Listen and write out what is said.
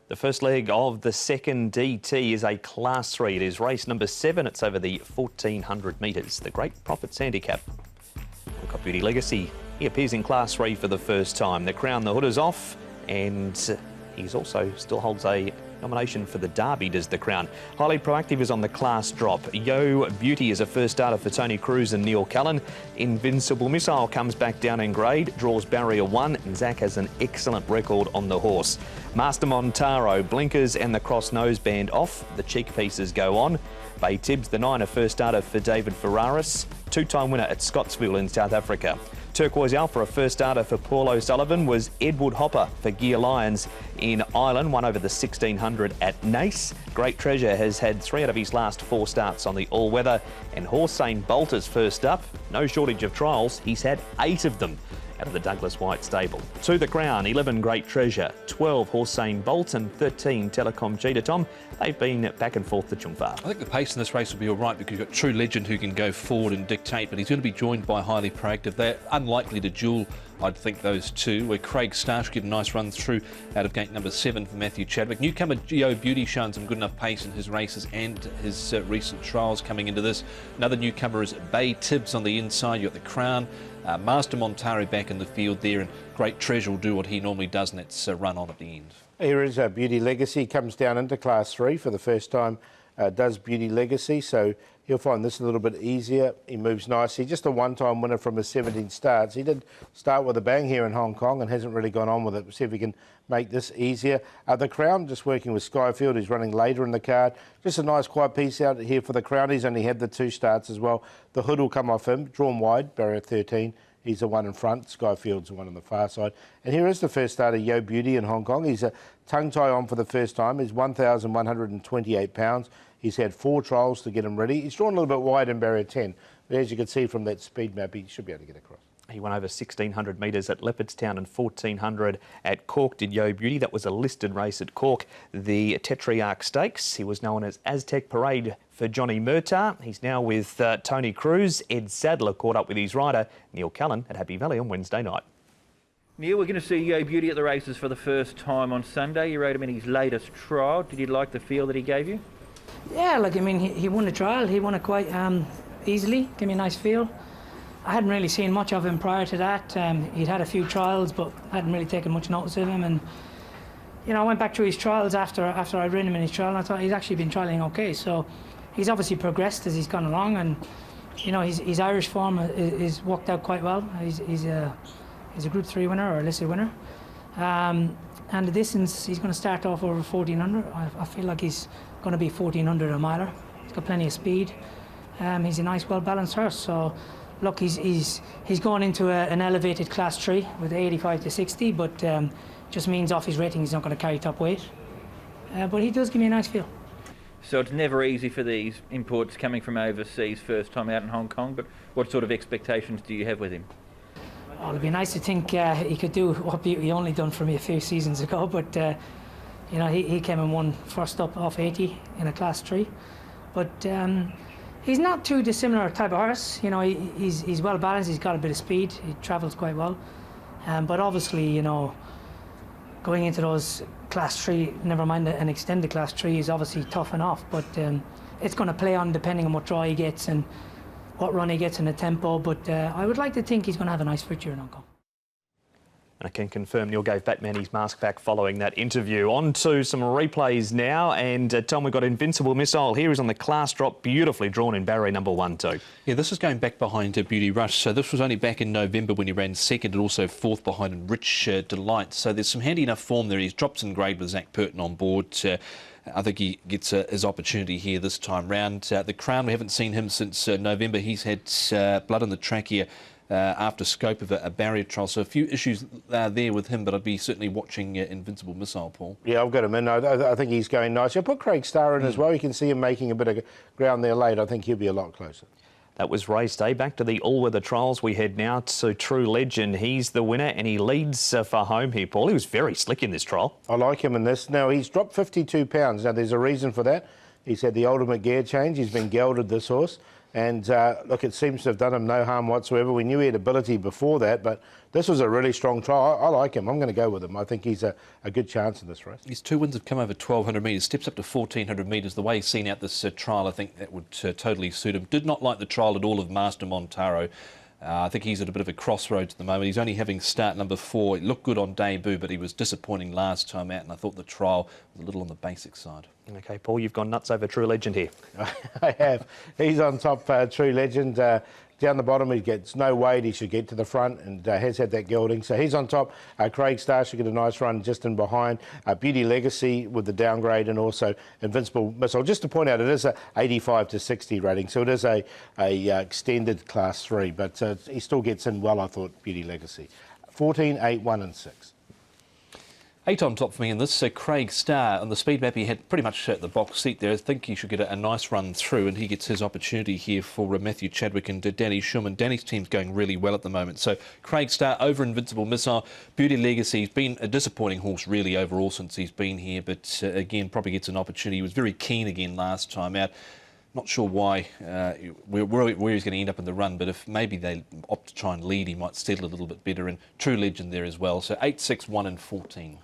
The first leg of the second DT is a Class 3. It is race number 7. It's over the 1,400 metres. The Great Profits Handicap. We've got Beauty Legacy. He appears in Class 3 for the first time. The crown, the hood is off, and he's also still holds a nomination for the Derby, does the crown. Highly Proactive is on the class drop. Yo Beauty is a first starter for Tony Cruz and Neil Cullen. Invincible Missile comes back down in grade, draws barrier 1, and Zach has an excellent record on the horse. Master Montaro, blinkers and the cross nose band off. The cheek pieces go on. Bay Tibbs, the 9, a first starter for David Ferraris. Two-time winner at Scottsville in South Africa. Turquoise Alpha, a first starter for Paul O'Sullivan, was Edward Hopper for Gear Lions in Ireland, won over the 1600 at Nace. Great Treasure has had 3 out of his last 4 starts on the all-weather. And Horsane Bolt is first up. No shortage of trials. He's had 8 of them out of the Douglas White stable. To the crown, 11 Great Treasure, 12 Horsane Bolt and 13 Telecom Cheetah. Tom, they've been back and forth to Chumfar. I think the pace in this race will be all right because you've got True Legend who can go forward and dictate, but he's going to be joined by Highly Proactive. They're unlikely to duel, I'd think, those two, where Craig Starsh get a nice run through out of gate number 7 for Matthew Chadwick. Newcomer Yo Beauty showing some good enough pace in his races and his recent trials coming into this. Another newcomer is Bay Tibbs on the inside. You've got the crown. Master Montaro back in the field there, and Great Treasure will do what he normally does, and that's run on at the end. Here is Beauty Legacy, comes down into Class 3 for the first time, does Beauty Legacy, so he'll find this a little bit easier. He moves nicely, just a one-time winner from his 17 starts. He did start with a bang here in Hong Kong and hasn't really gone on with it. We'll see if he can make this easier. The Crown, just working with Skyfield, who's running later in the card. Just a nice quiet piece out here for the Crown. He's only had the 2 starts as well. The hood will come off him, drawn wide, barrier 13. He's the one in front. Skyfield's the one on the far side. And here is the first starter, Yo Beauty in Hong Kong. He's a tongue tie on for the first time. He's 1,128 pounds. He's had 4 trials to get him ready. He's drawn a little bit wide in barrier 10. But as you can see from that speed map, he should be able to get across. He won over 1,600 metres at Leopardstown and 1,400 at Cork, did Yo Beauty. That was a listed race at Cork, the Tetrarch Stakes. He was known as Aztec Parade for Johnny Murtagh. He's now with Tony Cruz. Ed Sadler caught up with his rider, Neil Cullen, at Happy Valley on Wednesday night. Neil, we're going to see Yo Beauty at the races for the first time on Sunday. You rode him in his latest trial. Did you like the feel that he gave you? Yeah, like, I mean, he won the trial. He won it quite easily. Gave me a nice feel. I hadn't really seen much of him prior to that. He'd had a few trials, but hadn't really taken much notice of him. And you know, I went back through his trials after I'd ridden him in his trial, and I thought he's actually been trialling okay. So he's obviously progressed as he's gone along, and you know, his Irish form is worked out quite well. He's a Group 3 winner or a listed winner. And the distance, he's going to start off over 1,400. I feel like he's going to be 1,400 a miler. He's got plenty of speed. He's a nice, well-balanced horse. So look, he's gone into an elevated Class 3 with 85 to 60, but just means off his rating he's not going to carry top weight. But he does give me a nice feel. So it's never easy for these imports coming from overseas, first time out in Hong Kong, but what sort of expectations do you have with him? Oh, it'd be nice to think he could do what he only done for me a few seasons ago, but you know, he came and won first up off 80 in a Class 3. But he's not too dissimilar type of horse. You know, he's well balanced. He's got a bit of speed. He travels quite well. But obviously, you know, going into those Class 3, never mind an extended Class 3, is obviously tough enough. But it's going to play on depending on what draw he gets and what run he gets in the tempo. But I would like to think he's going to have a nice future in Hong Kong. And I can confirm Neil gave Batman his mask back following that interview. On to some replays now, and Tom, we've got Invincible Missile. Here is on the class drop, beautifully drawn in barrier number 1, 2. Yeah, this is going back behind Beauty Rush. So this was only back in November when he ran second and also 4th behind Rich Delight. So there's some handy enough form there. He's dropped in grade with Zach Purton on board. I think he gets his opportunity here this time round. The Crown, we haven't seen him since November. He's had blood in the trachea after scope of a barrier trial. So a few issues there with him, but I'd be certainly watching Invincible Missile, Paul. Yeah, I've got him in. I think he's going nice. I put Craig Starr in as well. You can see him making a bit of ground there late. I think he'll be a lot closer. That was race day. Back to the all-weather trials. We head now to True Legend. He's the winner and he leads for home here, Paul. He was very slick in this trial. I like him in this. Now, he's dropped 52 pounds. Now, there's a reason for that. He's had the ultimate gear change. He's been gelded, this horse. And look, it seems to have done him no harm whatsoever. We knew he had ability before that, but this was a really strong trial. I like him. I'm going to go with him. I think he's a good chance in this race. His 2 wins have come over 1,200 metres, steps up to 1,400 metres. The way he's seen out this trial, I think that would totally suit him. Did not like the trial at all of Master Montaro. I think he's at a bit of a crossroads at the moment. He's only having start number 4. It looked good on debut, but he was disappointing last time out, and I thought the trial was a little on the basic side. OK, Paul, you've gone nuts over True Legend here. I have. He's on top, True Legend. Down the bottom, he gets no weight. He should get to the front and has had that gelding. So he's on top. Craig Starr should get a nice run just in behind. Beauty Legacy with the downgrade, and also Invincible Missile. Just to point out, it is a 85 to 60 rating, so it is a extended Class 3, but he still gets in well, I thought, Beauty Legacy. 14, 8, 1 and 6. 8 on top for me in this. Craig Starr on the speed map, he had pretty much the box seat there. I think he should get a nice run through, and he gets his opportunity here for Matthew Chadwick and Danny Schumann. Danny's team's going really well at the moment. So Craig Starr over Invincible Missile. Beauty Legacy, he's been a disappointing horse really overall since he's been here, but again, probably gets an opportunity. He was very keen again last time out. Not sure why, where he's going to end up in the run, but if maybe they opt to try and lead, he might settle a little bit better. And True Legend there as well. So 8, 6, 1 and 14.